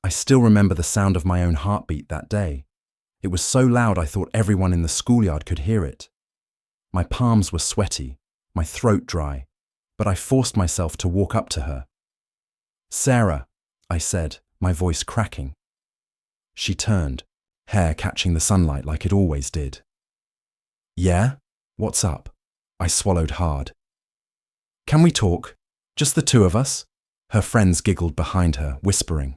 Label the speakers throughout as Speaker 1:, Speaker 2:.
Speaker 1: I still remember the sound of my own heartbeat that day. It was so loud I thought everyone in the schoolyard could hear it. My palms were sweaty, my throat dry, but I forced myself to walk up to her. "Sarah," I said, my voice cracking. She turned, hair catching the sunlight like it always did. "Yeah? What's up?" I swallowed hard. "Can we talk? Just the two of us?" Her friends giggled behind her, whispering.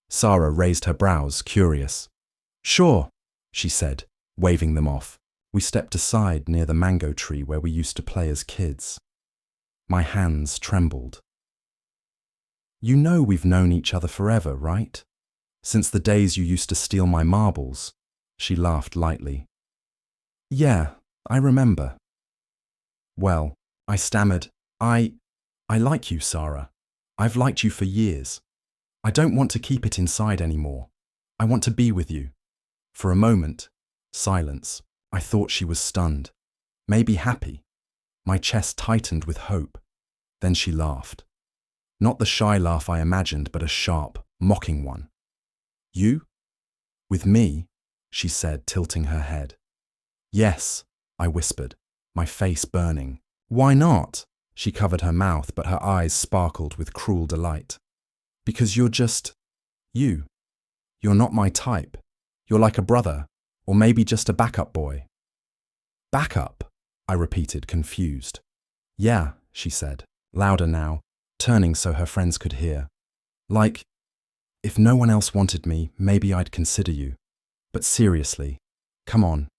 Speaker 1: Sarah raised her brows, curious. "Sure," she said, waving them off. We stepped aside near the mango tree where we used to play as kids. My hands trembled. "You know we've known each other forever, right? Since the days you used to steal my marbles." She laughed lightly. "Yeah, I remember." "Well," I stammered, I like you, Sarah. I've liked you for years. I don't want to keep it inside anymore. I want to be with you." For a moment, silence. I thought she was stunned, maybe happy. My chest tightened with hope. Then she laughed. Not the shy laugh I imagined, but a sharp, mocking one. "You? With me?" she said, tilting her head. "Yes," I whispered, my face burning. "Why not?" She covered her mouth, but her eyes sparkled with cruel delight. "Because you're just you. You're not my type. You're like a brother, or maybe just a backup boy." "Backup?" I repeated, confused. "Yeah," she said, louder now, turning so her friends could hear. "Like, if no one else wanted me, maybe I'd consider you. But seriously, come on."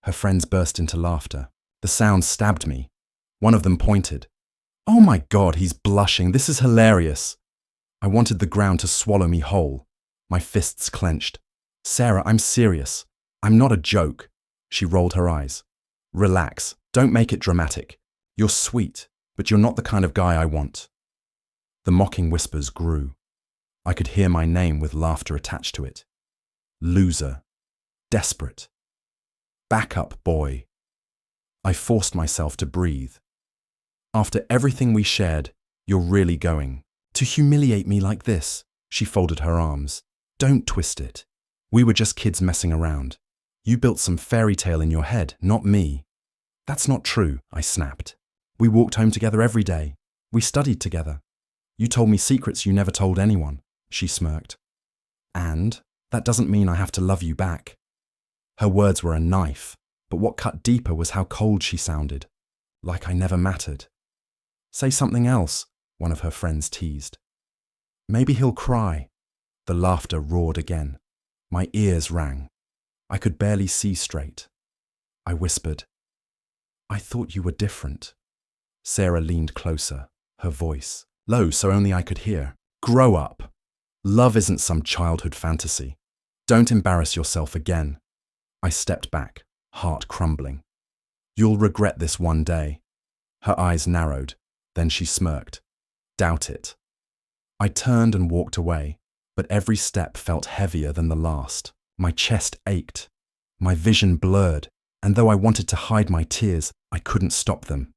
Speaker 1: Her friends burst into laughter. The sound stabbed me. One of them pointed. "Oh my God, he's blushing. This is hilarious." I wanted the ground to swallow me whole. My fists clenched. "Sarah, I'm serious. I'm not a joke." She rolled her eyes. "Relax. Don't make it dramatic. You're sweet, but you're not the kind of guy I want." The mocking whispers grew. I could hear my name with laughter attached to it. Loser. Desperate. Backup boy. I forced myself to breathe. "After everything we shared, you're really going to humiliate me like this?" She folded her arms. "Don't twist it. We were just kids messing around. You built some fairy tale in your head, not me." "That's not true," I snapped. "We walked home together every day. We studied together. You told me secrets you never told anyone." She smirked. "And that doesn't mean I have to love you back." Her words were a knife, but what cut deeper was how cold she sounded. Like I never mattered. "Say something else," one of her friends teased. "Maybe he'll cry." The laughter roared again. My ears rang. I could barely see straight. I whispered, "I thought you were different." Sarah leaned closer, her voice low so only I could hear. "Grow up. Love isn't some childhood fantasy. Don't embarrass yourself again." I stepped back, heart crumbling. "You'll regret this one day." Her eyes narrowed, then she smirked. "Doubt it." I turned and walked away, but every step felt heavier than the last. My chest ached, my vision blurred, and though I wanted to hide my tears, I couldn't stop them.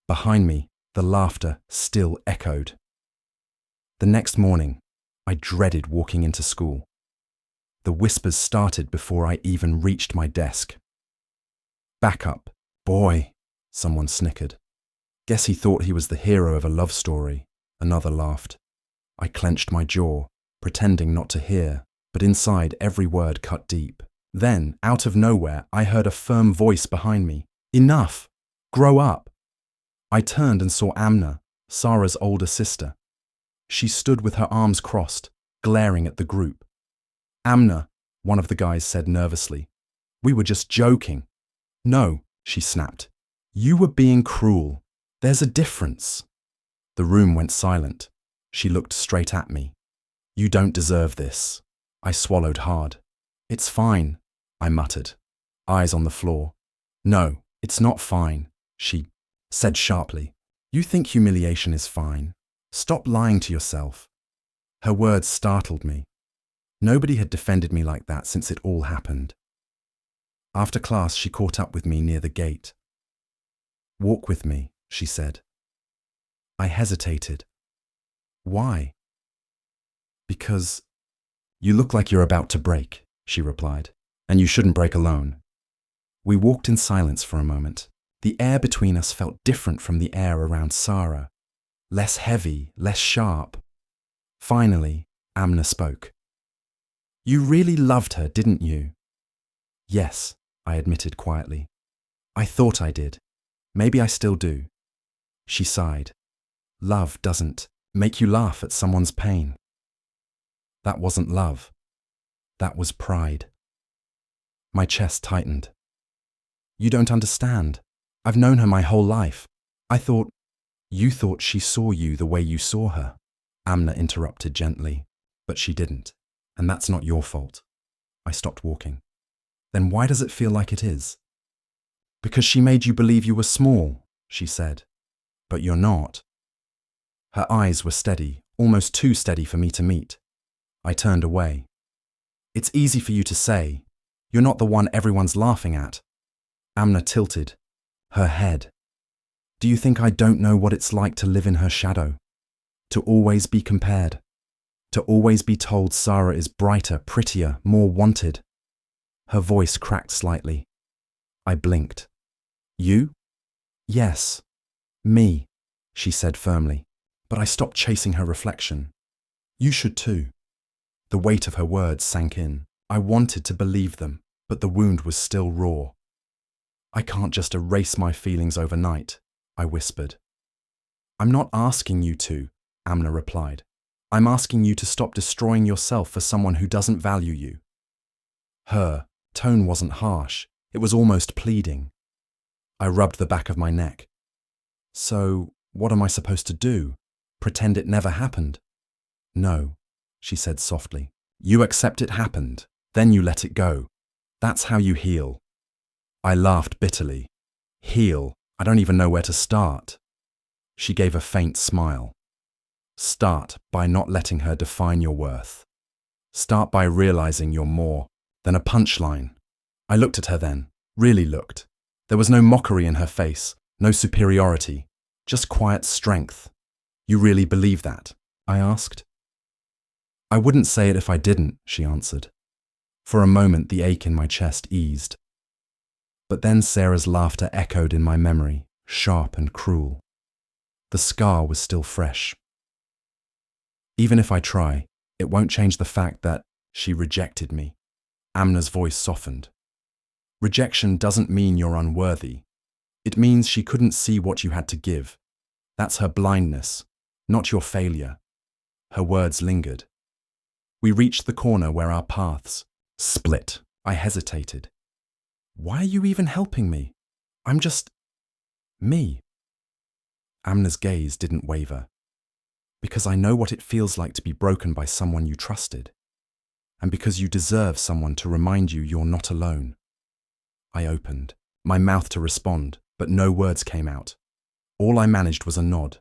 Speaker 1: Behind me, the laughter still echoed. The next morning, I dreaded walking into school. The whispers started before I even reached my desk. "Backup, boy," someone snickered. "Guess he thought he was the hero of a love story." Another laughed. I clenched my jaw, pretending not to hear, but inside every word cut deep. Then, out of nowhere, I heard a firm voice behind me. "Enough! Grow up!" I turned and saw Amna, Sarah's older sister. She stood with her arms crossed, glaring at the group. "Amna," one of the guys said nervously. "We were just joking." "No," she snapped. "You were being cruel. There's a difference." The room went silent. She looked straight at me. "You don't deserve this." I swallowed hard. "It's fine," I muttered, eyes on the floor. "No, it's not fine," she said sharply. "You think humiliation is fine? Stop lying to yourself." Her words startled me. Nobody had defended me like that since it all happened. After class, she caught up with me near the gate. "Walk with me," she said. I hesitated. "Why?" "Because You look like you're about to break, she replied, and you shouldn't break alone. We walked in silence for a moment. The air between us felt different from the air around Sarah. Less heavy, less sharp. Finally, Amna spoke. You really loved her, didn't you? Yes, I admitted quietly. I thought I did. Maybe I still do. She sighed. Love doesn't make you laugh at someone's pain. That wasn't love. That was pride. My chest tightened. You don't understand. I've known her my whole life. You thought she saw you the way you saw her. Amna interrupted gently, but she didn't, and that's not your fault. I stopped walking. Then why does it feel like it is? Because she made you believe you were small, she said. But you're not. Her eyes were steady, almost too steady for me to meet. I turned away. It's easy for you to say. You're not the one everyone's laughing at. Amna tilted, her head. Do you think I don't know what it's like to live in her shadow? To always be compared? To always be told Sarah is brighter, prettier, more wanted? Her voice cracked slightly. I blinked. You? Yes. Me, she said firmly, but I stopped chasing her reflection. You should too. The weight of her words sank in. I wanted to believe them, but the wound was still raw. I can't just erase my feelings overnight, I whispered. I'm not asking you to, Amna replied. I'm asking you to stop destroying yourself for someone who doesn't value you. Her tone wasn't harsh, it was almost pleading. I rubbed the back of my neck. So, what am I supposed to do? Pretend it never happened? No, she said softly. You accept it happened, then you let it go. That's how you heal. I laughed bitterly. Heal? I don't even know where to start. She gave a faint smile. Start by not letting her define your worth. Start by realizing you're more than a punchline. I looked at her then, really looked. There was no mockery in her face, no superiority, just quiet strength. You really believe that? I asked. I wouldn't say it if I didn't, she answered. For a moment, the ache in my chest eased. But then Sarah's laughter echoed in my memory, sharp and cruel. The scar was still fresh. Even if I try, it won't change the fact that she rejected me. Amna's voice softened. Rejection doesn't mean you're unworthy. It means she couldn't see what you had to give. That's her blindness, not your failure. Her words lingered. We reached the corner where our paths split. I hesitated. Why are you even helping me? I'm just me. Amna's gaze didn't waver. Because I know what it feels like to be broken by someone you trusted. And because you deserve someone to remind you you're not alone. I opened, my mouth to respond, but no words came out. All I managed was a nod.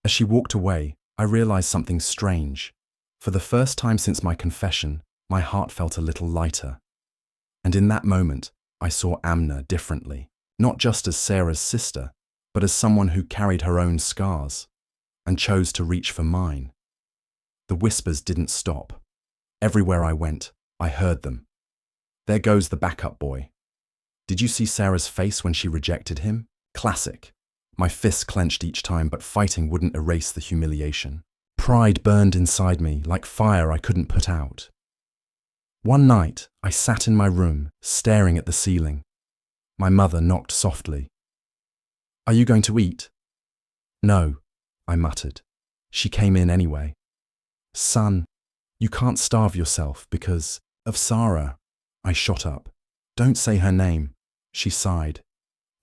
Speaker 1: As she walked away, I realized something strange. For the first time since my confession, my heart felt a little lighter. And in that moment, I saw Amna differently, not just as Sarah's sister, but as someone who carried her own scars and chose to reach for mine. The whispers didn't stop. Everywhere I went, I heard them. There goes the backup boy. Did you see Sarah's face when she rejected him? Classic. My fists clenched each time, but fighting wouldn't erase the humiliation. Pride burned inside me like fire I couldn't put out. One night, I sat in my room, staring at the ceiling. My mother knocked softly. Are you going to eat? No, I muttered. She came in anyway. Son, you can't starve yourself because of Sarah. I shot up. Don't say her name. She sighed.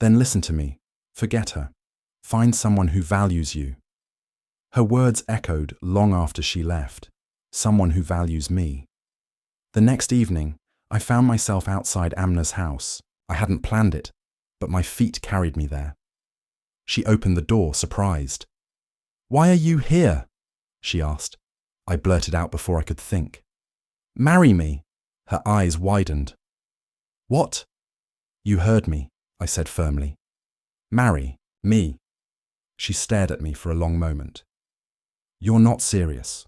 Speaker 1: Then listen to me. Forget her. Find someone who values you. Her words echoed long after she left. Someone who values me. The next evening, I found myself outside Amna's house. I hadn't planned it, but my feet carried me there. She opened the door, surprised. Why are you here? She asked. I blurted out before I could think. Marry me. Her eyes widened. What? You heard me, I said firmly. Marry me. She stared at me for a long moment. You're not serious.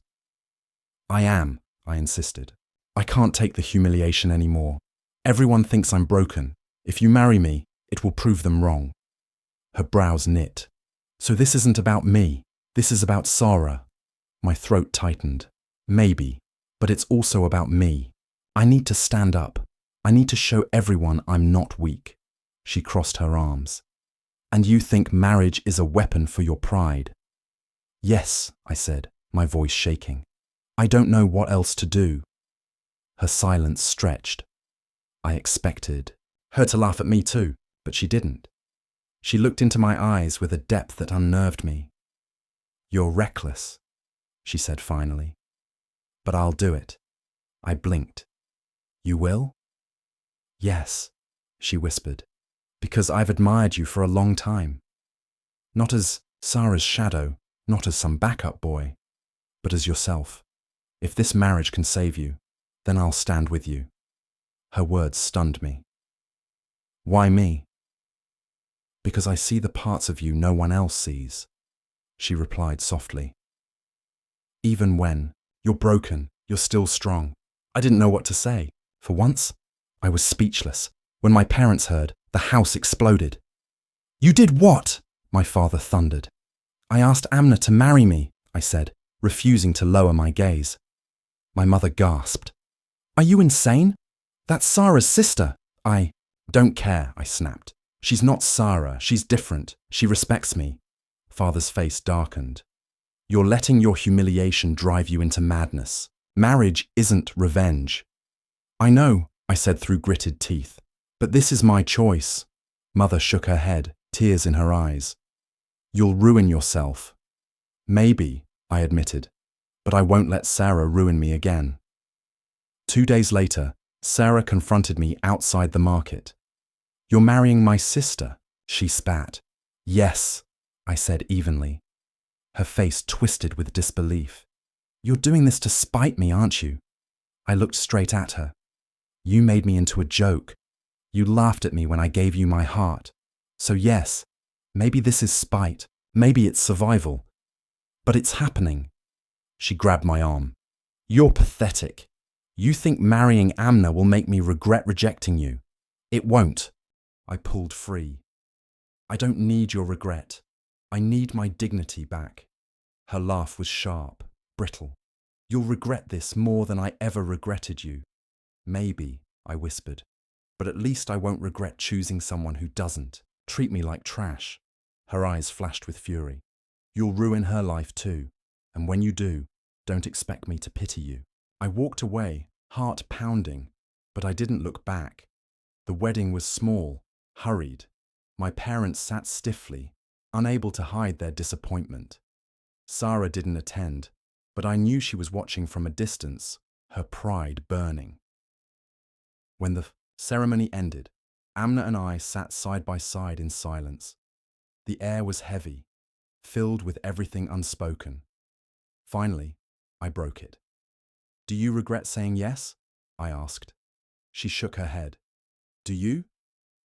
Speaker 1: I am, I insisted. I can't take the humiliation anymore. Everyone thinks I'm broken. If you marry me, it will prove them wrong. Her brows knit. So this isn't about me. This is about Sarah. My throat tightened. Maybe, but it's also about me. I need to stand up. I need to show everyone I'm not weak. She crossed her arms. And you think marriage is a weapon for your pride? Yes, I said, my voice shaking. I don't know what else to do. Her silence stretched. I expected her to laugh at me too, but she didn't. She looked into my eyes with a depth that unnerved me. You're reckless, she said finally. But I'll do it. I blinked. You will? Yes, she whispered, because I've admired you for a long time. Not as Sarah's shadow, not as some backup boy, but as yourself. If this marriage can save you, then I'll stand with you. Her words stunned me. Why me? Because I see the parts of you no one else sees, she replied softly. Even when you're broken, you're still strong. I didn't know what to say. For once, I was speechless. When my parents heard, the house exploded. You did what? My father thundered. I asked Amna to marry me, I said, refusing to lower my gaze. My mother gasped. Are you insane? That's Sarah's sister. I don't care, I snapped. She's not Sarah, she's different. She respects me. Father's face darkened. You're letting your humiliation drive you into madness. Marriage isn't revenge. I know, I said through gritted teeth, but this is my choice. Mother shook her head, tears in her eyes. You'll ruin yourself. Maybe, I admitted, but I won't let Sarah ruin me again. 2 days later, Sarah confronted me outside the market. You're marrying my sister, she spat. Yes, I said evenly. Her face twisted with disbelief. You're doing this to spite me, aren't you? I looked straight at her. You made me into a joke. You laughed at me when I gave you my heart. So yes, maybe this is spite, maybe it's survival. But it's happening. She grabbed my arm. You're pathetic. You think marrying Amna will make me regret rejecting you. It won't. I pulled free. I don't need your regret. I need my dignity back. Her laugh was sharp, brittle. You'll regret this more than I ever regretted you. Maybe, I whispered, but at least I won't regret choosing someone who doesn't treat me like trash. Her eyes flashed with fury. You'll ruin her life too, and when you do, don't expect me to pity you. I walked away, heart pounding, but I didn't look back. The wedding was small, hurried. My parents sat stiffly, unable to hide their disappointment. Sarah didn't attend, but I knew she was watching from a distance, her pride burning. When the ceremony ended, Amna and I sat side by side in silence. The air was heavy, filled with everything unspoken. Finally, I broke it. Do you regret saying yes? I asked. She shook her head. Do you?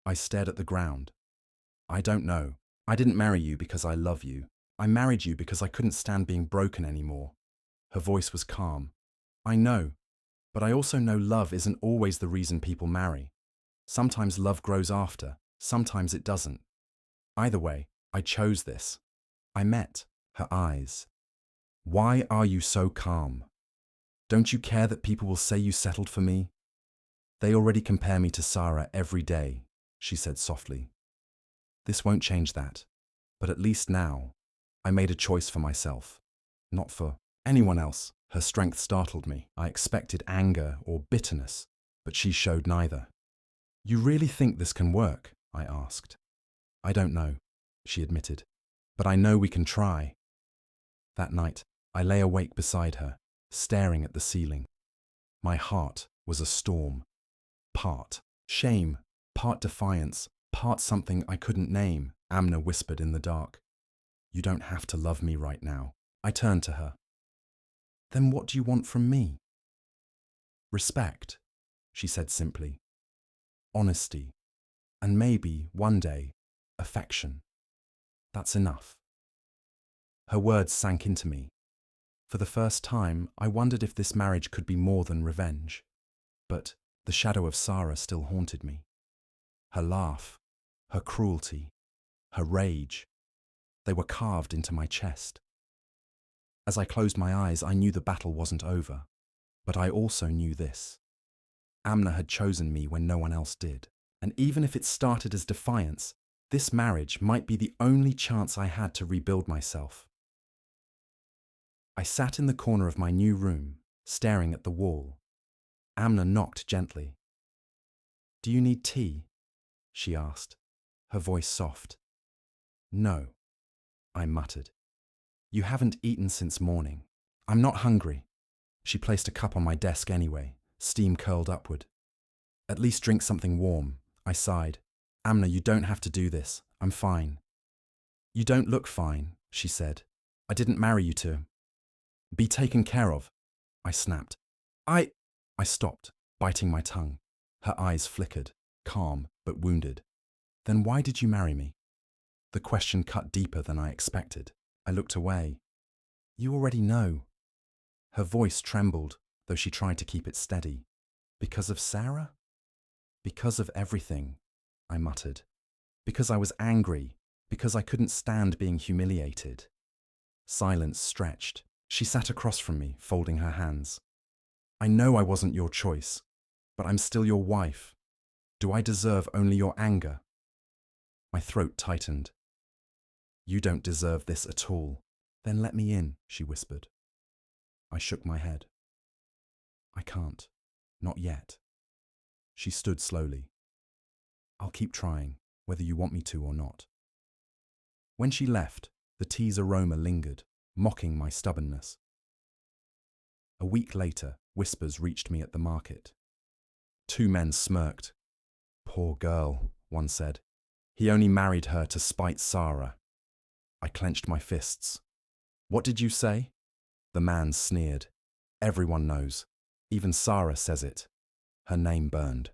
Speaker 1: I stared at the ground. I don't know. I didn't marry you because I love you. I married you because I couldn't stand being broken anymore. Her voice was calm. I know, but I also know love isn't always the reason people marry. Sometimes love grows after, sometimes it doesn't. Either way, I chose this. I met her eyes. Why are you so calm? Don't you care that people will say you settled for me? They already compare me to Sarah every day, she said softly. This won't change that, but at least now, I made a choice for myself, not for anyone else. Her strength startled me. I expected anger or bitterness, but she showed neither. You really think this can work? I asked. I don't know, she admitted, but I know we can try. That night, I lay awake beside her, staring at the ceiling. My heart was a storm. Part shame, part defiance, part something I couldn't name, Amna whispered in the dark. You don't have to love me right now. I turned to her. Then what do you want from me? Respect, she said simply. Honesty, and maybe, one day, affection. That's enough. Her words sank into me. For the first time, I wondered if this marriage could be more than revenge. But the shadow of Sarah still haunted me. Her laugh, her cruelty, her rage, they were carved into my chest. As I closed my eyes, I knew the battle wasn't over. But I also knew this. Amna had chosen me when no one else did. And even if it started as defiance, this marriage might be the only chance I had to rebuild myself. I sat in the corner of my new room, staring at the wall. Amna knocked gently. "Do you need tea?" she asked, her voice soft. "No," I muttered. "You haven't eaten since morning. I'm not hungry." She placed a cup on my desk anyway, steam curled upward. "At least drink something warm," I sighed. "Amna, you don't have to do this. I'm fine." "You don't look fine," she said. "I didn't marry you to be taken care of," I snapped. I stopped, biting my tongue. Her eyes flickered, calm but wounded. "Then why did you marry me?" The question cut deeper than I expected. I looked away. "You already know." Her voice trembled, though she tried to keep it steady. "Because of Sarah?" "Because of everything," I muttered. "Because I was angry. Because I couldn't stand being humiliated." Silence stretched. She sat across from me, folding her hands. "I know I wasn't your choice, but I'm still your wife. Do I deserve only your anger?" My throat tightened. "You don't deserve this at all." "Then let me in," she whispered. I shook my head. "I can't. Not yet." She stood slowly. "I'll keep trying, whether you want me to or not." When she left, the tea's aroma lingered, mocking my stubbornness. A week later, whispers reached me at the market. Two men smirked. "Poor girl," one said. "He only married her to spite Sarah." I clenched my fists. "What did you say?" The man sneered. "Everyone knows. Even Sarah says it." Her name burned.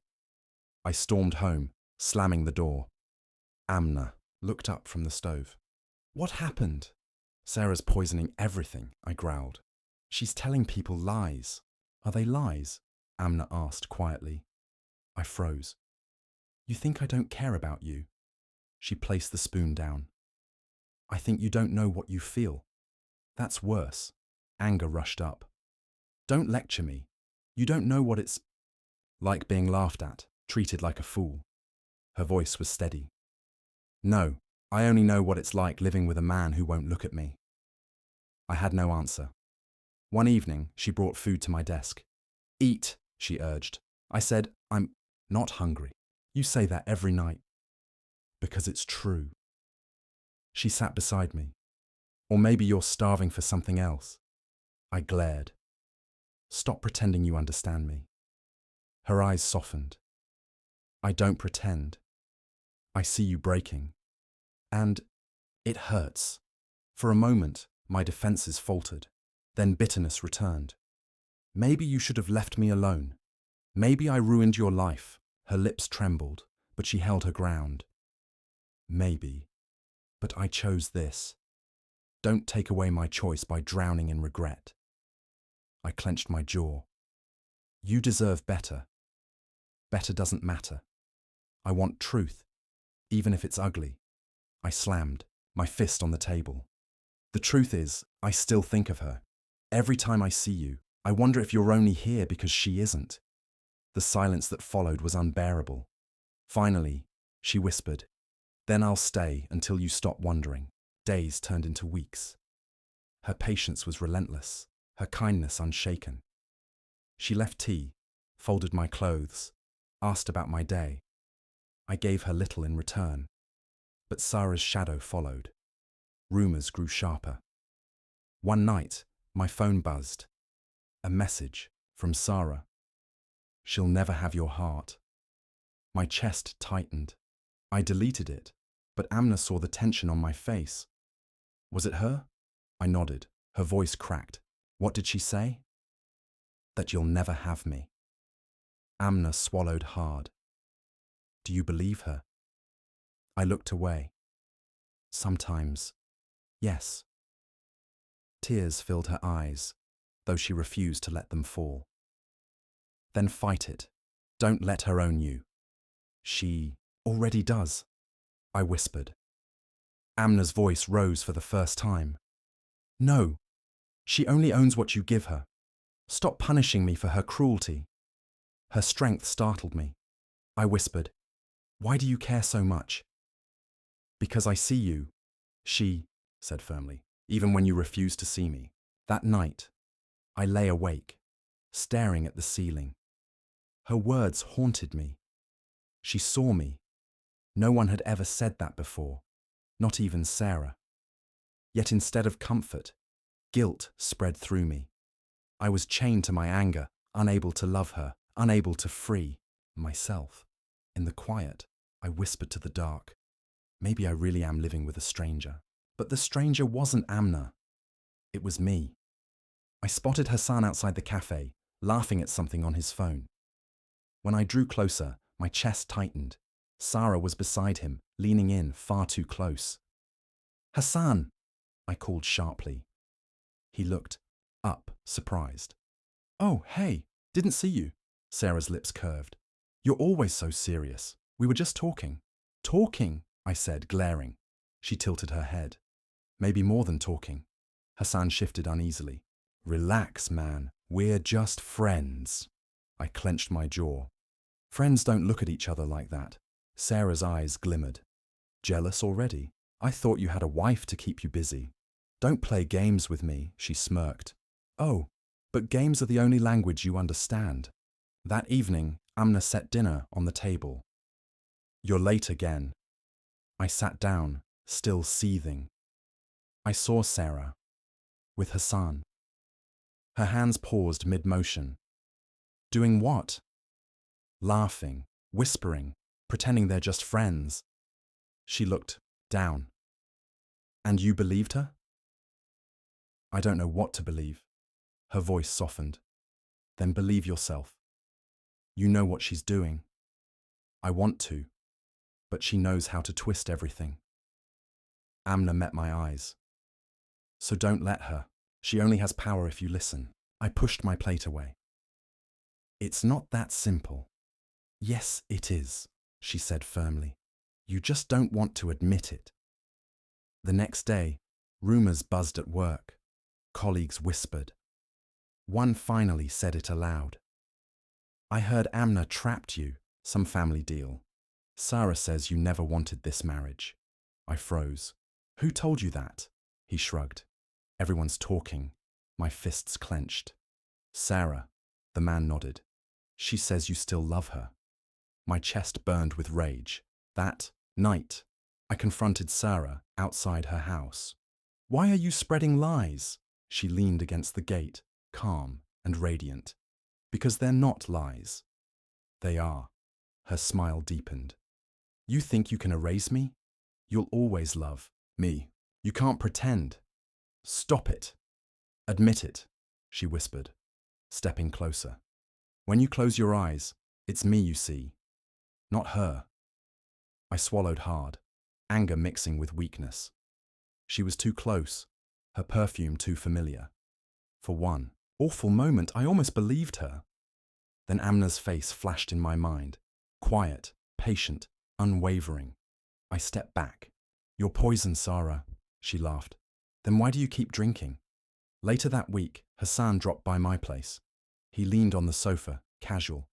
Speaker 1: I stormed home, slamming the door. Amna looked up from the stove. "What happened?" "Sarah's poisoning everything," I growled. "She's telling people lies." "Are they lies?" Amna asked quietly. I froze. "You think I don't care about you?" She placed the spoon down. "I think you don't know what you feel. That's worse." Anger rushed up. "Don't lecture me. You don't know what it's like being laughed at, treated like a fool." Her voice was steady. "No, I only know what it's like living with a man who won't look at me." I had no answer. One evening, she brought food to my desk. "Eat," she urged. I said, "I'm not hungry." "You say that every night." "Because it's true." She sat beside me. "Or maybe you're starving for something else." I glared. "Stop pretending you understand me." Her eyes softened. "I don't pretend. I see you breaking. And it hurts." For a moment, my defenses faltered. Then bitterness returned. "Maybe you should have left me alone. Maybe I ruined your life." Her lips trembled, but she held her ground. "Maybe. But I chose this. Don't take away my choice by drowning in regret." I clenched my jaw. "You deserve better. Better doesn't matter. I want truth, even if it's ugly." I slammed, my fist on the table. "The truth is, I still think of her. Every time I see you, I wonder if you're only here because she isn't." The silence that followed was unbearable. Finally, she whispered, "Then I'll stay until you stop wondering." Days turned into weeks. Her patience was relentless, her kindness unshaken. She left tea, folded my clothes, asked about my day. I gave her little in return. But Sarah's shadow followed. Rumors grew sharper. One night, my phone buzzed. A message from Sarah. "She'll never have your heart." My chest tightened. I deleted it, but Amna saw the tension on my face. "Was it her?" I nodded. Her voice cracked. "What did she say?" "That you'll never have me." Amna swallowed hard. "Do you believe her?" I looked away. "Sometimes, yes." Tears filled her eyes, though she refused to let them fall. Then fight it. Don't let her own you. She already does, I whispered. Amna's voice rose for the first time. No, she only owns what you give her. Stop punishing me for her cruelty. Her strength startled me. I whispered, why do you care so much? Because I see you, she said firmly, even when you refuse to see me. That night, I lay awake, staring at the ceiling. Her words haunted me. She saw me. No one had ever said that before, not even Sarah. Yet instead of comfort, guilt spread through me. I was chained to my anger, unable to love her, unable to free myself. In the quiet, I whispered to the dark, maybe I really am living with a stranger. But the stranger wasn't Amna. It was me. I spotted Hassan outside the cafe, laughing at something on his phone. When I drew closer, my chest tightened. Sarah was beside him, leaning in far too close. Hassan, I called sharply. He looked up, surprised. Oh, hey, didn't see you. Sarah's lips curved. You're always so serious. We were just talking. Talking, I said, glaring. She tilted her head. Maybe more than talking. Hassan shifted uneasily. Relax, man. We're just friends. I clenched my jaw. Friends don't look at each other like that. Sarah's eyes glimmered. Jealous already? I thought you had a wife to keep you busy. Don't play games with me, she smirked. Oh, but games are the only language you understand. That evening, Amna set dinner on the table. You're late again. I sat down, still seething. I saw Sarah, with Hassan. Her hands paused mid-motion. Doing what? Laughing, whispering, pretending they're just friends. She looked down. And you believed her? I don't know what to believe. Her voice softened. Then believe yourself. You know what she's doing. I want to, but she knows how to twist everything. Amna met my eyes. So don't let her. She only has power if you listen. I pushed my plate away. It's not that simple. Yes, it is, she said firmly. You just don't want to admit it. The next day, rumors buzzed at work. Colleagues whispered. One finally said it aloud. I heard Amna trapped you, some family deal. Sarah says you never wanted this marriage. I froze. Who told you that? He shrugged. Everyone's talking. My fists clenched. Sarah, the man nodded. She says you still love her. My chest burned with rage. That night, I confronted Sarah outside her house. Why are you spreading lies? She leaned against the gate, calm and radiant. Because they're not lies. They are. Her smile deepened. You think you can erase me? You'll always love me. You can't pretend. Stop it. Admit it, she whispered, stepping closer. When you close your eyes, it's me you see, not her. I swallowed hard, anger mixing with weakness. She was too close, her perfume too familiar. For one awful moment, I almost believed her. Then Amna's face flashed in my mind, quiet, patient, unwavering. I stepped back. You're poison, Sarah, she laughed. Then why do you keep drinking? Later that week, Hassan dropped by my place. He leaned on the sofa, casual.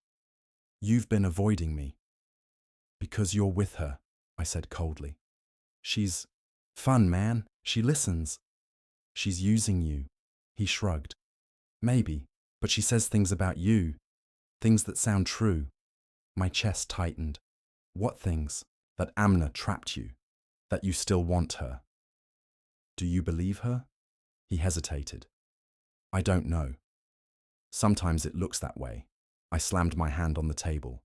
Speaker 1: You've been avoiding me. Because you're with her, I said coldly. She's fun, man. She listens. She's using you. He shrugged. Maybe, but she says things about you. Things that sound true. My chest tightened. What things? That Amna trapped you. That you still want her. Do you believe her? He hesitated. I don't know. Sometimes it looks that way. I slammed my hand on the table.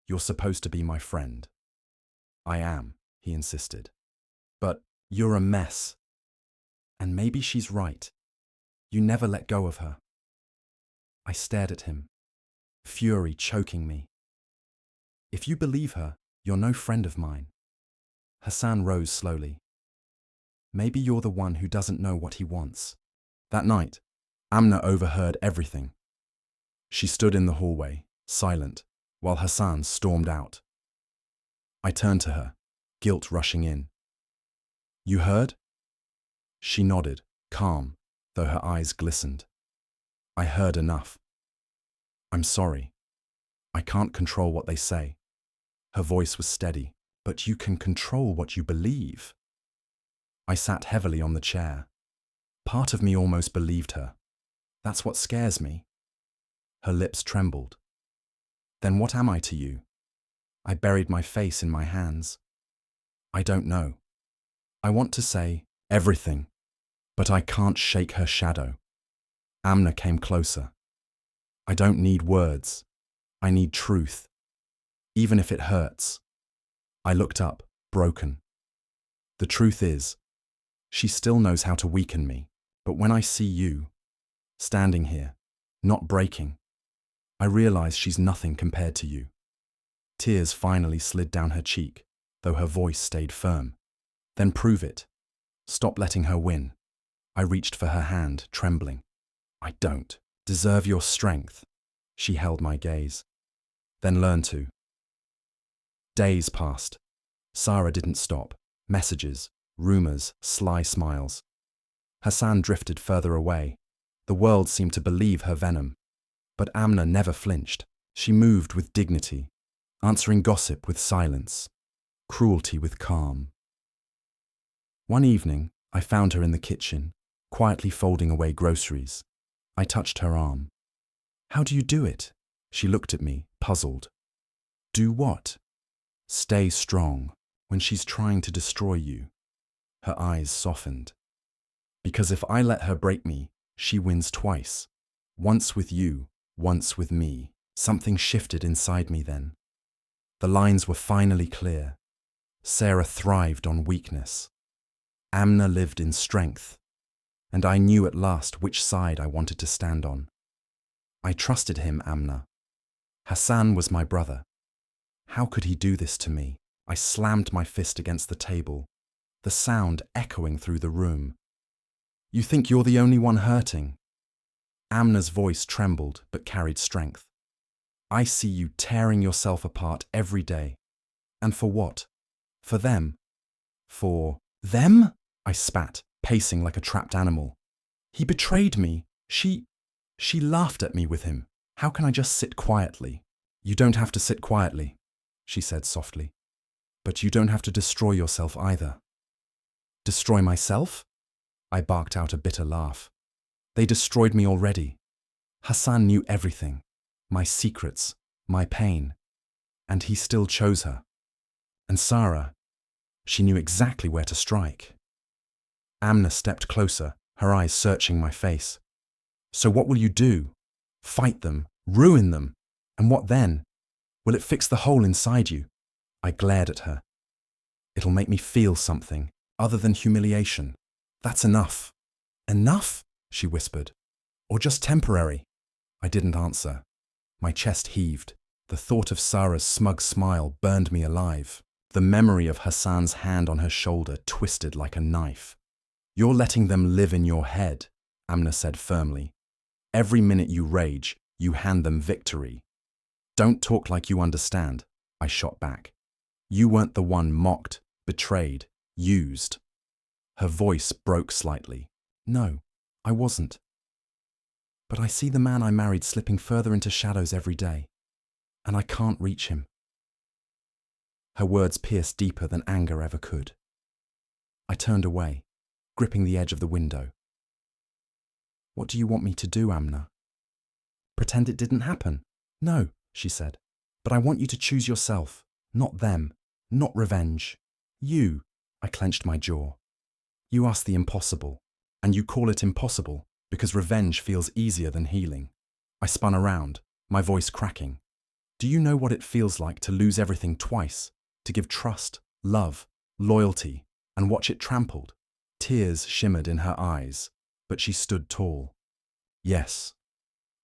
Speaker 1: You're supposed to be my friend. I am, he insisted. But you're a mess. And maybe she's right. You never let go of her. I stared at him, fury choking me. If you believe her, you're no friend of mine. Hassan rose slowly. Maybe you're the one who doesn't know what he wants. That night, Amna overheard everything. She stood in the hallway, silent, while Hassan stormed out. I turned to her, guilt rushing in. You heard? She nodded, calm, though her eyes glistened. I heard enough. I'm sorry. I can't control what they say. Her voice was steady. But you can control what you believe. I sat heavily on the chair. Part of me almost believed her. That's what scares me. Her lips trembled. Then what am I to you? I buried my face in my hands. I don't know. I want to say everything, but I can't shake her shadow. Amna came closer. I don't need words. I need truth, even if it hurts. I looked up, broken. The truth is, she still knows how to weaken me, but when I see you, standing here, not breaking, I realize she's nothing compared to you. Tears finally slid down her cheek, though her voice stayed firm. Then prove it. Stop letting her win. I reached for her hand, trembling. I don't deserve your strength. She held my gaze. Then learn to. Days passed. Sarah didn't stop. Messages, rumors, sly smiles. Hassan drifted further away. The world seemed to believe her venom. But Amna never flinched. She moved with dignity, answering gossip with silence, cruelty with calm. One evening, I found her in the kitchen, quietly folding away groceries. I touched her arm. How do you do it? She looked at me, puzzled. Do what? Stay strong when she's trying to destroy you. Her eyes softened. Because if I let her break me, she wins twice. Once with you, once with me. Something shifted inside me then. The lines were finally clear. Sarah thrived on weakness. Amna lived in strength. And I knew at last which side I wanted to stand on. I trusted him, Amna. Hassan was my brother. How could he do this to me? I slammed my fist against the table, the sound echoing through the room. You think you're the only one hurting? Amna's voice trembled but carried strength. I see you tearing yourself apart every day. And for what? For them. For them? I spat, pacing like a trapped animal. He betrayed me. She laughed at me with him. How can I just sit quietly? You don't have to sit quietly, she said softly. But you don't have to destroy yourself either. Destroy myself? I barked out a bitter laugh. They destroyed me already. Hassan knew everything. My secrets, my pain. And he still chose her. And Sarah, she knew exactly where to strike. Amna stepped closer, her eyes searching my face. So what will you do? Fight them, ruin them, and what then? Will it fix the hole inside you? I glared at her. It'll make me feel something, other than humiliation. That's enough. Enough? She whispered. Or just temporary? I didn't answer. My chest heaved. The thought of Sarah's smug smile burned me alive. The memory of Hassan's hand on her shoulder twisted like a knife. You're letting them live in your head, Amna said firmly. Every minute you rage, you hand them victory. Don't talk like you understand, I shot back. You weren't the one mocked, betrayed, used. Her voice broke slightly. No, I wasn't. But I see the man I married slipping further into shadows every day, and I can't reach him. Her words pierced deeper than anger ever could. I turned away, gripping the edge of the window. What do you want me to do, Amna? Pretend it didn't happen? No, she said. But I want you to choose yourself, not them, not revenge. You, I clenched my jaw. You ask the impossible, and you call it impossible because revenge feels easier than healing. I spun around, my voice cracking. Do you know what it feels like to lose everything twice? To give trust, love, loyalty, and watch it trampled? Tears shimmered in her eyes, but she stood tall. Yes,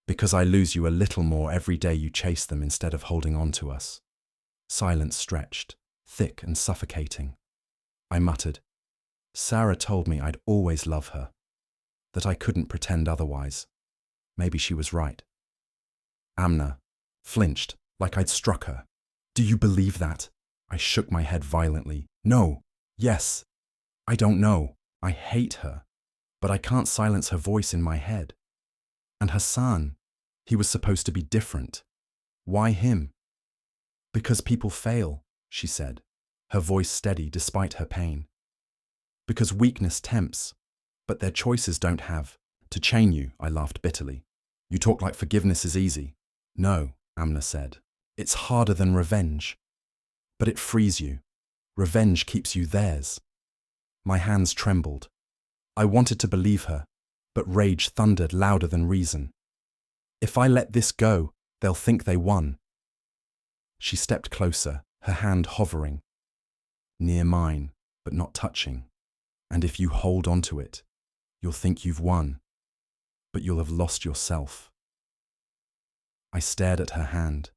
Speaker 1: because I lose you a little more every day you chase them instead of holding on to us. Silence stretched, thick and suffocating. I muttered, Sarah told me I'd always love her. that I couldn't pretend otherwise. Maybe she was right. Amna flinched, like I'd struck her. Do you believe that? I shook my head violently. No. Yes. I don't know. I hate her. But I can't silence her voice in my head. And Hassan, he was supposed to be different. Why him? Because people fail, she said, her voice steady despite her pain. Because weakness tempts, but their choices don't have to chain you, I laughed bitterly. You talk like forgiveness is easy. No, Amna said. It's harder than revenge. But it frees you. Revenge keeps you theirs. My hands trembled. I wanted to believe her, but rage thundered louder than reason. If I let this go, they'll think they won. She stepped closer, her hand hovering. Near mine, but not touching. And if you hold onto it, you'll think you've won, but you'll have lost yourself. I stared at her hand.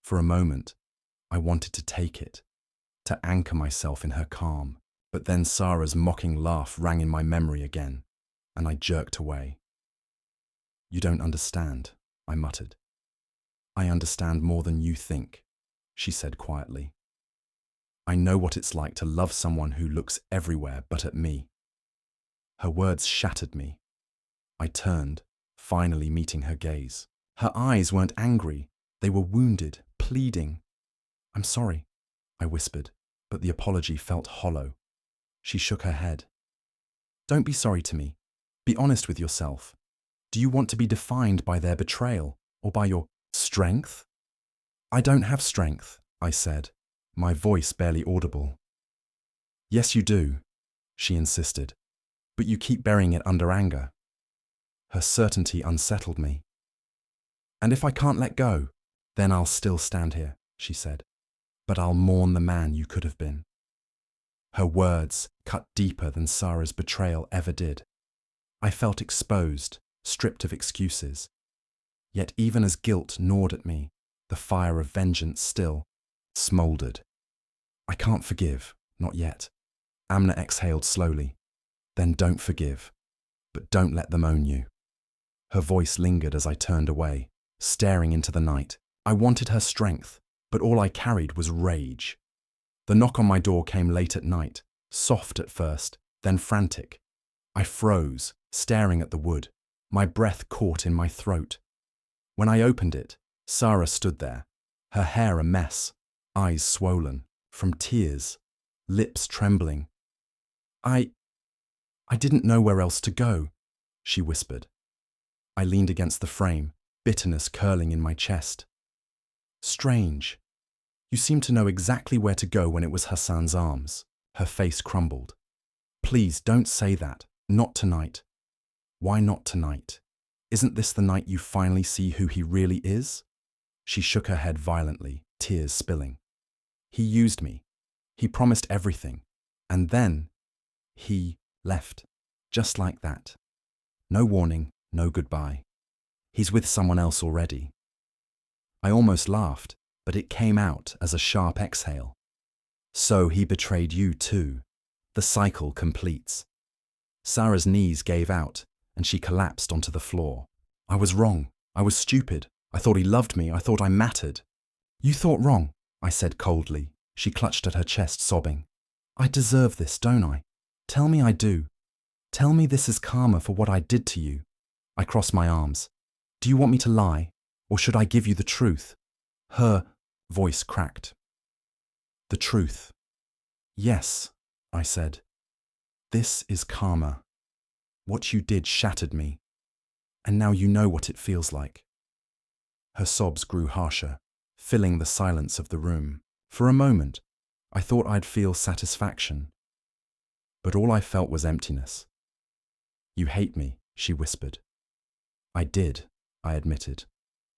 Speaker 1: For a moment, I wanted to take it, to anchor myself in her calm, but then Sarah's mocking laugh rang in my memory again, and I jerked away. You don't understand, I muttered. I understand more than you think, she said quietly. I know what it's like to love someone who looks everywhere but at me. Her words shattered me. I turned, finally meeting her gaze. Her eyes weren't angry, they were wounded, pleading. I'm sorry, I whispered, but the apology felt hollow. She shook her head. Don't be sorry to me. Be honest with yourself. Do you want to be defined by their betrayal or by your strength? I don't have strength, I said, my voice barely audible. Yes, you do, she insisted, but you keep burying it under anger. Her certainty unsettled me. And if I can't let go, then I'll still stand here, she said, but I'll mourn the man you could have been. Her words cut deeper than Sarah's betrayal ever did. I felt exposed, stripped of excuses. Yet even as guilt gnawed at me, the fire of vengeance still smouldered. I can't forgive, not yet. Amna exhaled slowly. Then don't forgive, but don't let them own you. Her voice lingered as I turned away, staring into the night. I wanted her strength, but all I carried was rage. The knock on my door came late at night, soft at first, then frantic. I froze, staring at the wood, my breath caught in my throat. When I opened it, Sarah stood there, her hair a mess, eyes swollen, from tears, lips trembling. I didn't know where else to go, she whispered. I leaned against the frame, bitterness curling in my chest. Strange. You seem to know exactly where to go when it was Hassan's arms. Her face crumbled. Please don't say that. Not tonight. Why not tonight? Isn't this the night you finally see who he really is? She shook her head violently, tears spilling. He used me. He promised everything. And then he left. Just like that. No warning, no goodbye. He's with someone else already. I almost laughed, but it came out as a sharp exhale. So he betrayed you too. The cycle completes. Sarah's knees gave out, and she collapsed onto the floor. I was wrong. I was stupid. I thought he loved me. I thought I mattered. You thought wrong, I said coldly. She clutched at her chest, sobbing. I deserve this, don't I? Tell me I do. Tell me this is karma for what I did to you. I crossed my arms. Do you want me to lie, or should I give you the truth? Her voice cracked. The truth. Yes, I said. This is karma. What you did shattered me, and now you know what it feels like. Her sobs grew harsher, filling the silence of the room. For a moment, I thought I'd feel satisfaction, but all I felt was emptiness. You hate me, she whispered. I did, I admitted,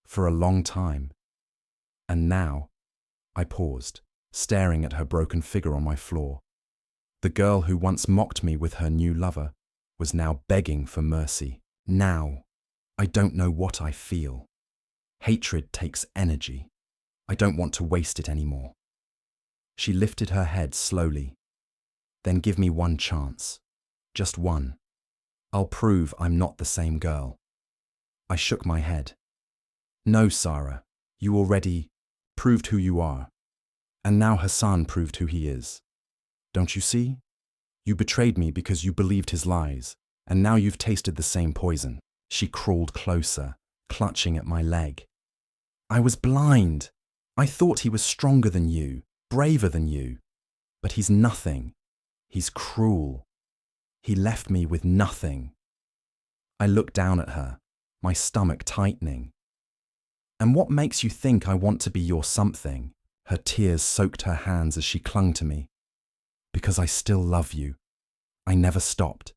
Speaker 1: for a long time. And now, I paused, staring at her broken figure on my floor. The girl who once mocked me with her new lover was now begging for mercy. Now, I don't know what I feel. Hatred takes energy. I don't want to waste it anymore. She lifted her head slowly. Then give me one chance. Just one. I'll prove I'm not the same girl. I shook my head. No, Sarah, you already proved who you are. And now Hassan proved who he is. Don't you see? You betrayed me because you believed his lies, and now you've tasted the same poison. She crawled closer, clutching at my leg. I was blind. I thought he was stronger than you, braver than you. But he's nothing. He's cruel. He left me with nothing. I looked down at her, my stomach tightening. And what makes you think I want to be your something? Her tears soaked her hands as she clung to me. Because I still love you. I never stopped.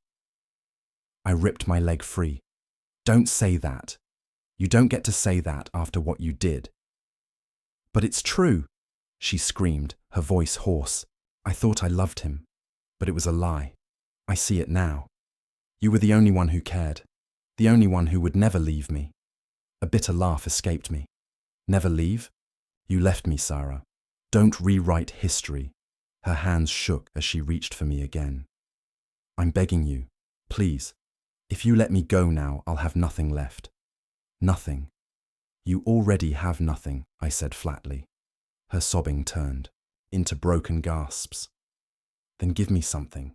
Speaker 1: I ripped my leg free. Don't say that. You don't get to say that after what you did. But it's true, she screamed, her voice hoarse. I thought I loved him, but it was a lie. I see it now. You were the only one who cared, the only one who would never leave me. A bitter laugh escaped me. Never leave? You left me, Sarah. Don't rewrite history. Her hands shook as she reached for me again. I'm begging you, please. If you let me go now, I'll have nothing left. Nothing. You already have nothing, I said flatly. Her sobbing turned into broken gasps. Then give me something,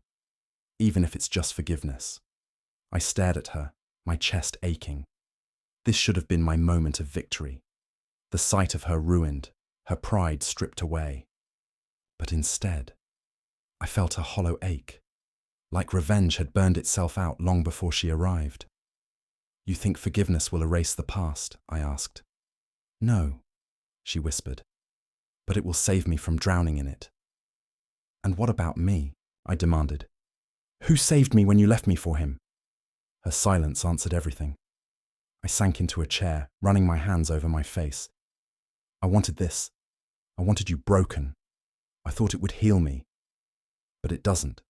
Speaker 1: even if it's just forgiveness. I stared at her, my chest aching. This should have been my moment of victory. The sight of her ruined, her pride stripped away. But instead, I felt a hollow ache, like revenge had burned itself out long before she arrived. You think forgiveness will erase the past? I asked. No, she whispered, but it will save me from drowning in it. And what about me? I demanded. Who saved me when you left me for him? Her silence answered everything. I sank into a chair, running my hands over my face. I wanted this. I wanted you broken. I thought it would heal me. But it doesn't.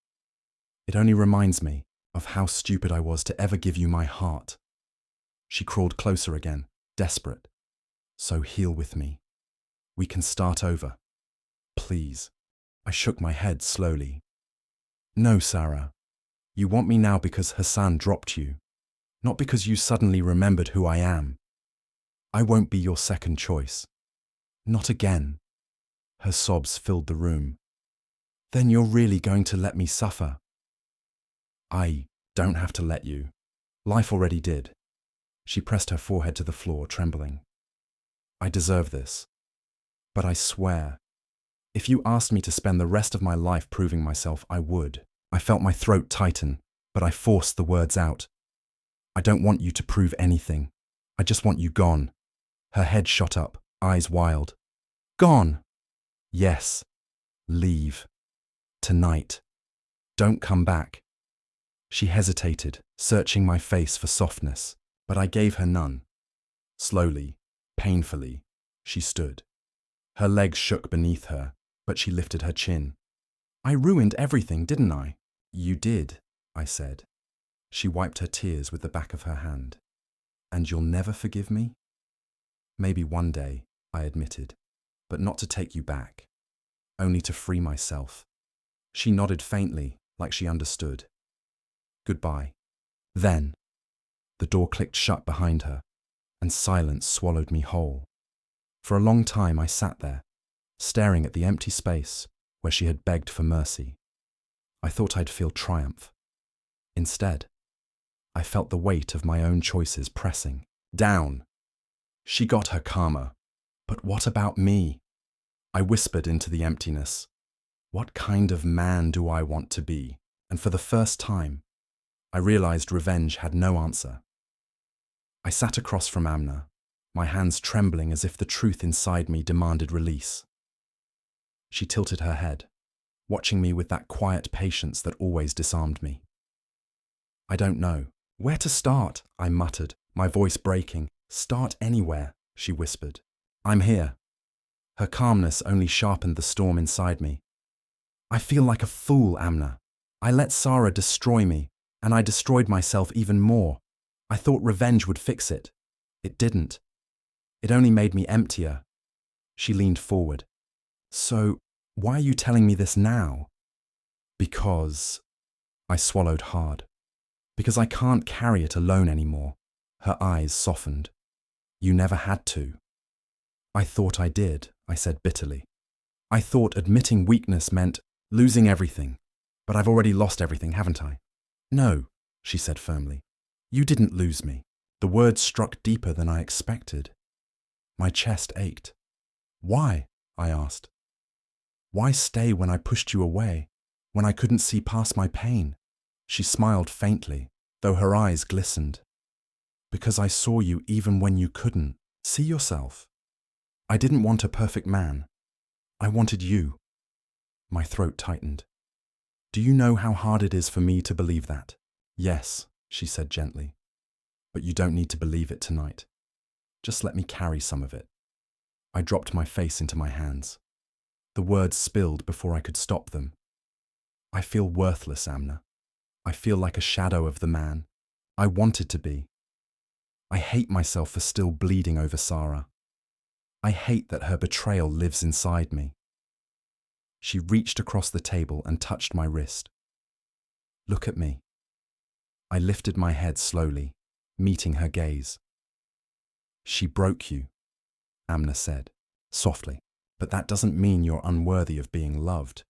Speaker 1: It only reminds me of how stupid I was to ever give you my heart. She crawled closer again, desperate. So heal with me. We can start over. Please. I shook my head slowly. No, Sarah. You want me now because Hassan dropped you, not because you suddenly remembered who I am. I won't be your second choice. Not again. Her sobs filled the room. Then you're really going to let me suffer? I don't have to let you. Life already did. She pressed her forehead to the floor, trembling. I deserve this. But I swear, if you asked me to spend the rest of my life proving myself, I would. I felt my throat tighten, but I forced the words out. I don't want you to prove anything. I just want you gone. Her head shot up, eyes wild. Gone? Yes. Leave. Tonight. Don't come back. She hesitated, searching my face for softness, but I gave her none. Slowly, painfully, she stood. Her legs shook beneath her, but she lifted her chin. I ruined everything, didn't I? You did, I said. She wiped her tears with the back of her hand. And you'll never forgive me? Maybe one day, I admitted, but not to take you back, only to free myself. She nodded faintly, like she understood. Goodbye. Then, the door clicked shut behind her, and silence swallowed me whole. For a long time I sat there, staring at the empty space where she had begged for mercy. I thought I'd feel triumph. Instead, I felt the weight of my own choices pressing down. She got her karma, but what about me? I whispered into the emptiness. What kind of man do I want to be? And for the first time, I realized revenge had no answer. I sat across from Amna, my hands trembling as if the truth inside me demanded release. She tilted her head, watching me with that quiet patience that always disarmed me. I don't know. Where to start? I muttered, my voice breaking. Start anywhere, she whispered. I'm here. Her calmness only sharpened the storm inside me. I feel like a fool, Amna. I let Sarah destroy me, and I destroyed myself even more. I thought revenge would fix it. It didn't. It only made me emptier. She leaned forward. So, why are you telling me this now? Because... I swallowed hard. Because I can't carry it alone anymore. Her eyes softened. You never had to. I thought I did, I said bitterly. I thought admitting weakness meant losing everything. But I've already lost everything, haven't I? No, she said firmly. You didn't lose me. The words struck deeper than I expected. My chest ached. Why? I asked. Why stay when I pushed you away, when I couldn't see past my pain? She smiled faintly, though her eyes glistened. Because I saw you even when you couldn't. See yourself. I didn't want a perfect man. I wanted you. My throat tightened. Do you know how hard it is for me to believe that? Yes, she said gently. But you don't need to believe it tonight. Just let me carry some of it. I dropped my face into my hands. The words spilled before I could stop them. I feel worthless, Amna. I feel like a shadow of the man I wanted to be. I hate myself for still bleeding over Sarah. I hate that her betrayal lives inside me. She reached across the table and touched my wrist. Look at me. I lifted my head slowly, meeting her gaze. She broke you, Amna said, softly. But that doesn't mean you're unworthy of being loved.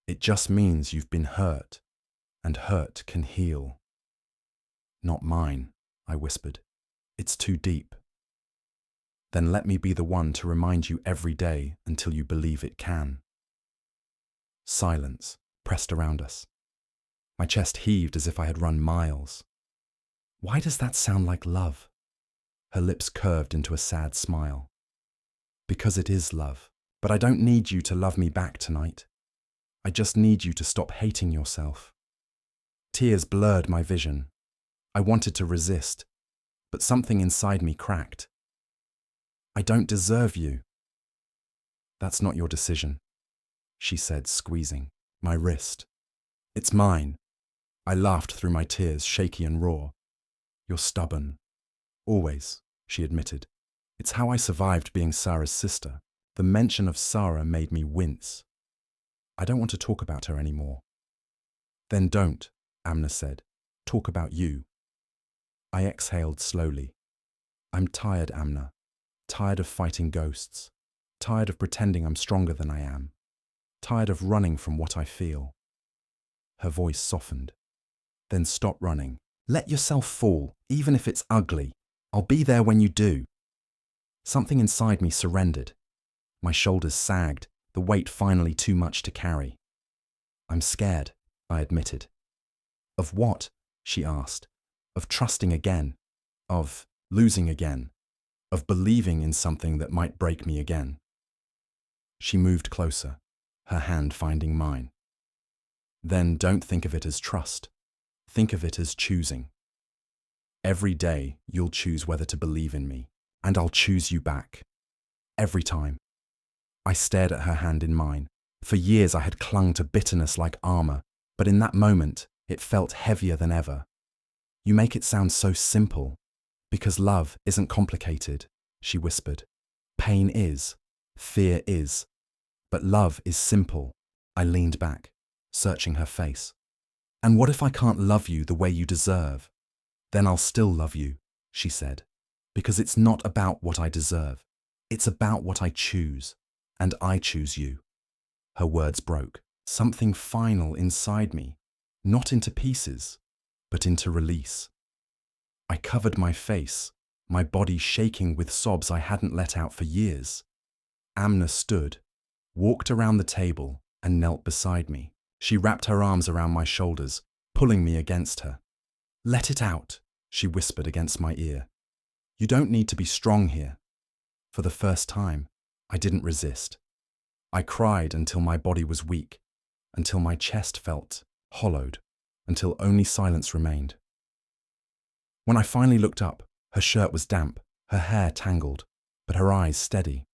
Speaker 1: It just means you've been hurt, and hurt can heal. Not mine, I whispered. It's too deep. Then let me be the one to remind you every day until you believe it can. Silence pressed around us. My chest heaved as if I had run miles. Why does that sound like love? Her lips curved into a sad smile. Because it is love. But I don't need you to love me back tonight. I just need you to stop hating yourself. Tears blurred my vision. I wanted to resist, but something inside me cracked. I don't deserve you. That's not your decision, she said, squeezing my wrist. It's mine. I laughed through my tears, shaky and raw. You're stubborn. Always, she admitted. It's how I survived being Sarah's sister. The mention of Sarah made me wince. I don't want to talk about her anymore. Then don't, Amna said. Talk about you. I exhaled slowly. I'm tired, Amna. Tired of fighting ghosts. Tired of pretending I'm stronger than I am. Tired of running from what I feel. Her voice softened. Then stop running. Let yourself fall, even if it's ugly. I'll be there when you do. Something inside me surrendered. My shoulders sagged, the weight finally too much to carry. I'm scared, I admitted. Of what? She asked. Of trusting again. Of losing again. Of believing in something that might break me again. She moved closer, her hand finding mine. Then don't think of it as trust. Think of it as choosing. Every day you'll choose whether to believe in me, and I'll choose you back. Every time. I stared at her hand in mine. For years I had clung to bitterness like armor, but in that moment it felt heavier than ever. You make it sound so simple. Because love isn't complicated, she whispered. Pain is. Fear is. But love is simple. I leaned back, searching her face. And what if I can't love you the way you deserve? Then I'll still love you, she said. Because it's not about what I deserve. It's about what I choose. And I choose you. Her words broke. Something final inside me, not into pieces, but into release. I covered my face, my body shaking with sobs I hadn't let out for years. Amna stood, walked around the table, and knelt beside me. She wrapped her arms around my shoulders, pulling me against her. Let it out, she whispered against my ear. You don't need to be strong here. For the first time, I didn't resist. I cried until my body was weak, until my chest felt hollowed, until only silence remained. When I finally looked up, her shirt was damp, her hair tangled, but her eyes steady.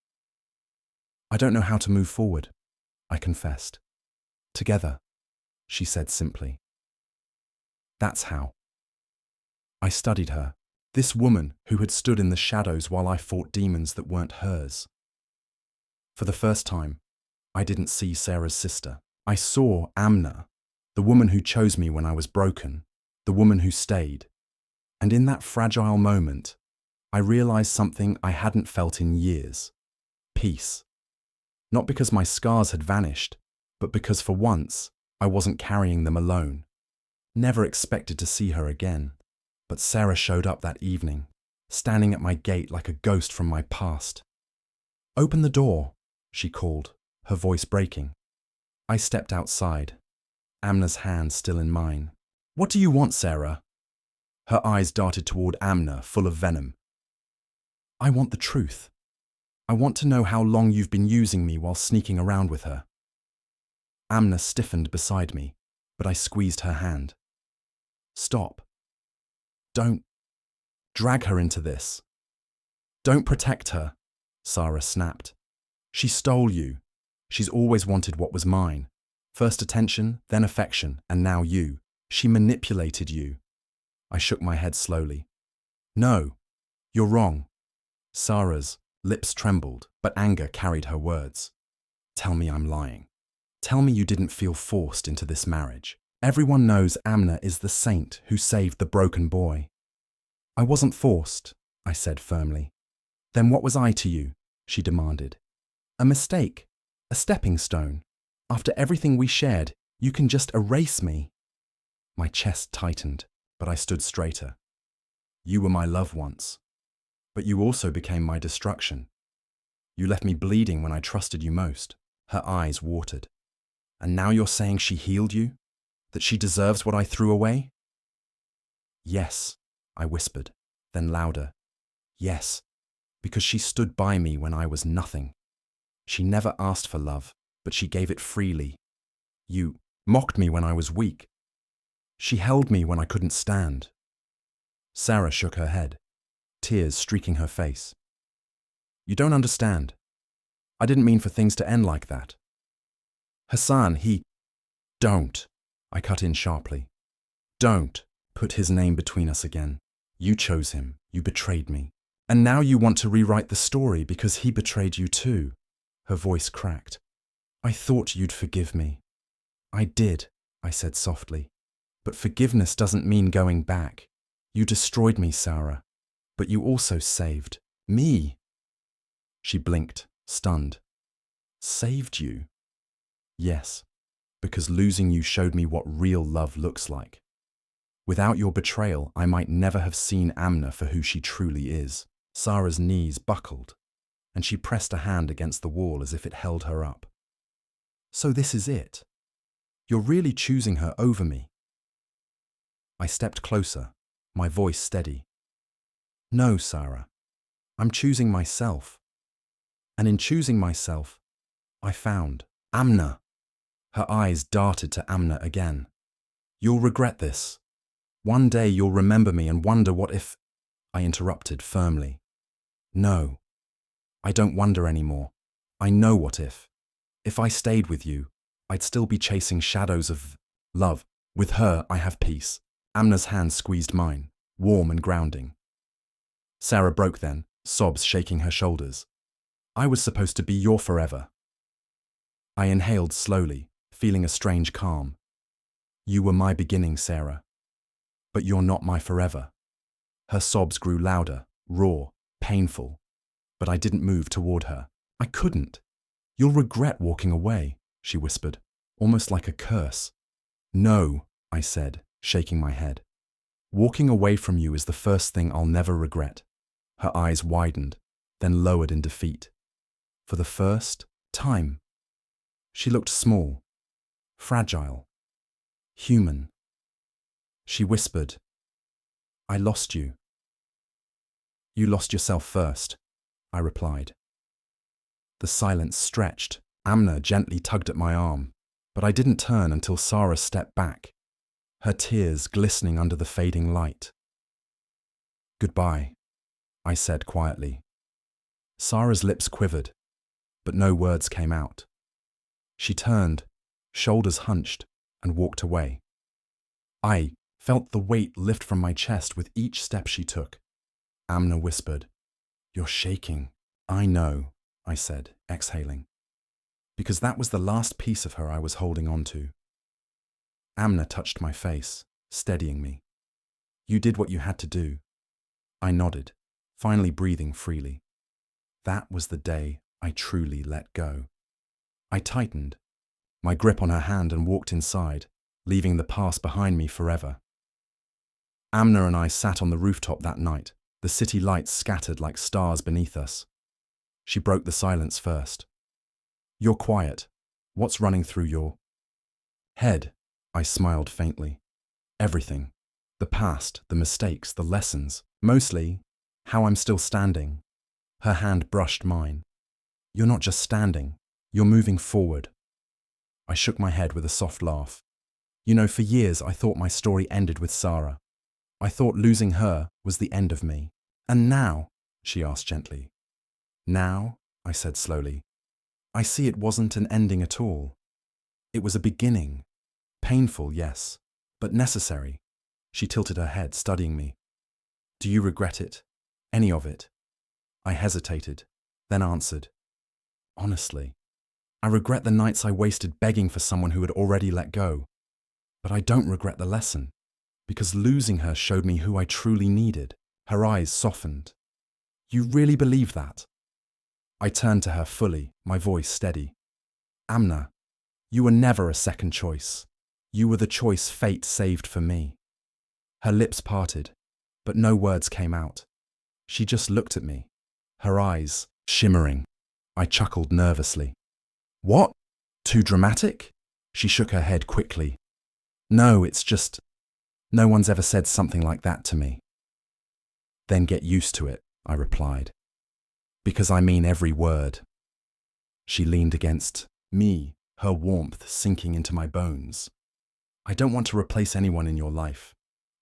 Speaker 1: I don't know how to move forward, I confessed. Together, she said simply. That's how. I studied her, this woman who had stood in the shadows while I fought demons that weren't hers. For the first time, I didn't see Sarah's sister. I saw Amna, the woman who chose me when I was broken, the woman who stayed. And in that fragile moment, I realized something I hadn't felt in years. Peace. Not because my scars had vanished, but because for once, I wasn't carrying them alone. Never expected to see her again. But Sarah showed up that evening, standing at my gate like a ghost from my past. "Open the door," she called, her voice breaking. I stepped outside, Amna's hand still in mine. "What do you want, Sarah?" Her eyes darted toward Amna, full of venom. "I want the truth. I want to know how long you've been using me while sneaking around with her." Amna stiffened beside me, but I squeezed her hand. "Stop. Don't drag her into this. Don't protect her," Sarah snapped. "She stole you. She's always wanted what was mine. First attention, then affection, and now you. She manipulated you." I shook my head slowly. "No, you're wrong." Sarah's lips trembled, but anger carried her words. "Tell me I'm lying. Tell me you didn't feel forced into this marriage. Everyone knows Amna is the saint who saved the broken boy." "I wasn't forced," I said firmly. "Then what was I to you?" she demanded. "A mistake, a stepping stone. After everything we shared, you can just erase me." My chest tightened, but I stood straighter. "You were my love once, but you also became my destruction. You left me bleeding when I trusted you most." Her eyes watered. "And now you're saying she healed you? That she deserves what I threw away?" "Yes," I whispered, then louder. "Yes, because she stood by me when I was nothing. She never asked for love, but she gave it freely. You mocked me when I was weak. She held me when I couldn't stand." Sarah shook her head, tears streaking her face. "You don't understand. I didn't mean for things to end like that. Hassan, Don't," I cut in sharply. "Don't put his name between us again. You chose him, you betrayed me. And now you want to rewrite the story because he betrayed you too." Her voice cracked. "I thought you'd forgive me." "I did," I said softly. "But forgiveness doesn't mean going back. You destroyed me, Sarah, but you also saved me." She blinked, stunned. "Saved you?" "Yes, because losing you showed me what real love looks like. Without your betrayal, I might never have seen Amna for who she truly is." Sarah's knees buckled, and she pressed a hand against the wall as if it held her up. "So this is it? You're really choosing her over me?" I stepped closer, my voice steady. "No, Sarah. I'm choosing myself. And in choosing myself, I found Amna." Her eyes darted to Amna again. "You'll regret this. One day you'll remember me and wonder what if—" I interrupted firmly. "No, I don't wonder anymore. I know what if. If I stayed with you, I'd still be chasing shadows of love. With her, I have peace." Amna's hand squeezed mine, warm and grounding. Sarah broke then, sobs shaking her shoulders. "I was supposed to be your forever." I inhaled slowly, feeling a strange calm. "You were my beginning, Sarah. But you're not my forever." Her sobs grew louder, raw, painful, but I didn't move toward her. I couldn't. "You'll regret walking away," she whispered, almost like a curse. "No," I said, shaking my head. "Walking away from you is the first thing I'll never regret." Her eyes widened, then lowered in defeat. For the first time. She looked small, fragile, human. She whispered, "I lost you." "You lost yourself first," I replied. The silence stretched. Amna gently tugged at my arm, but I didn't turn until Sarah stepped back, her tears glistening under the fading light. "Goodbye," I said quietly. Sarah's lips quivered, but no words came out. She turned, shoulders hunched, and walked away. I felt the weight lift from my chest with each step she took. Amna whispered, "You're shaking." "I know," I said, exhaling, because that was the last piece of her I was holding on to. Amna touched my face, steadying me. You did what you had to do. I nodded, finally breathing freely. That was the day I truly let go. I tightened my grip on her hand and walked inside, leaving the past behind me forever. Amna and I sat on the rooftop that night, the city lights scattered like stars beneath us. She broke the silence first. You're quiet. What's running through your head? I smiled faintly. Everything. The past, the mistakes, the lessons. Mostly, how I'm still standing. Her hand brushed mine. You're not just standing. You're moving forward. I shook my head with a soft laugh. You know, for years I thought my story ended with Sarah. I thought losing her was the end of me. And now? She asked gently. Now, I said slowly, I see it wasn't an ending at all. It was a beginning. Painful, yes, but necessary. She tilted her head, studying me. Do you regret it? Any of it? I hesitated, then answered. Honestly, I regret the nights I wasted begging for someone who had already let go. But I don't regret the lesson, because losing her showed me who I truly needed. Her eyes softened. You really believe that? I turned to her fully, my voice steady. Amna, you were never a second choice. You were the choice fate saved for me. Her lips parted, but no words came out. She just looked at me, her eyes shimmering. I chuckled nervously. What? Too dramatic? She shook her head quickly. No, it's just, no one's ever said something like that to me. Then get used to it, I replied. Because I mean every word. She leaned against me, her warmth sinking into my bones. I don't want to replace anyone in your life.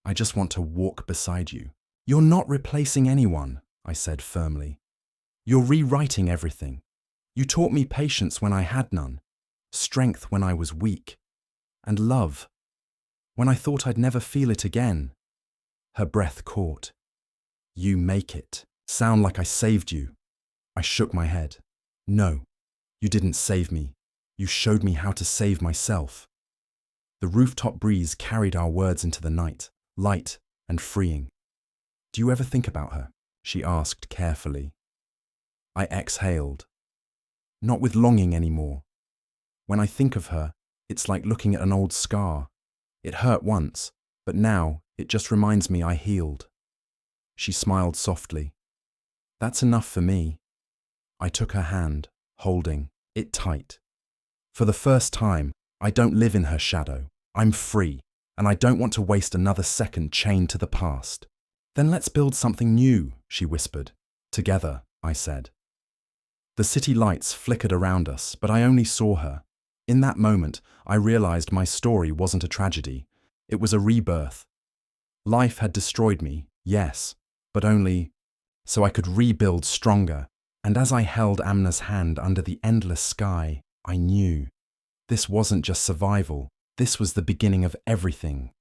Speaker 1: I just want to walk beside you. You're not replacing anyone, I said firmly. You're rewriting everything. You taught me patience when I had none, strength when I was weak, and love when I thought I'd never feel it again. Her breath caught. You make it sound like I saved you. I shook my head. No, you didn't save me. You showed me how to save myself. The rooftop breeze carried our words into the night, light and freeing. Do you ever think about her? She asked carefully. I exhaled. Not with longing anymore. When I think of her, it's like looking at an old scar. It hurt once, but now it just reminds me I healed. She smiled softly. That's enough for me. I took her hand, holding it tight. For the first time, I don't live in her shadow. I'm free, and I don't want to waste another second chained to the past. Then let's build something new, she whispered. Together, I said. The city lights flickered around us, but I only saw her. In that moment, I realized my story wasn't a tragedy. It was a rebirth. Life had destroyed me, yes, but only so I could rebuild stronger. And as I held Amna's hand under the endless sky, I knew this wasn't just survival. This was the beginning of everything.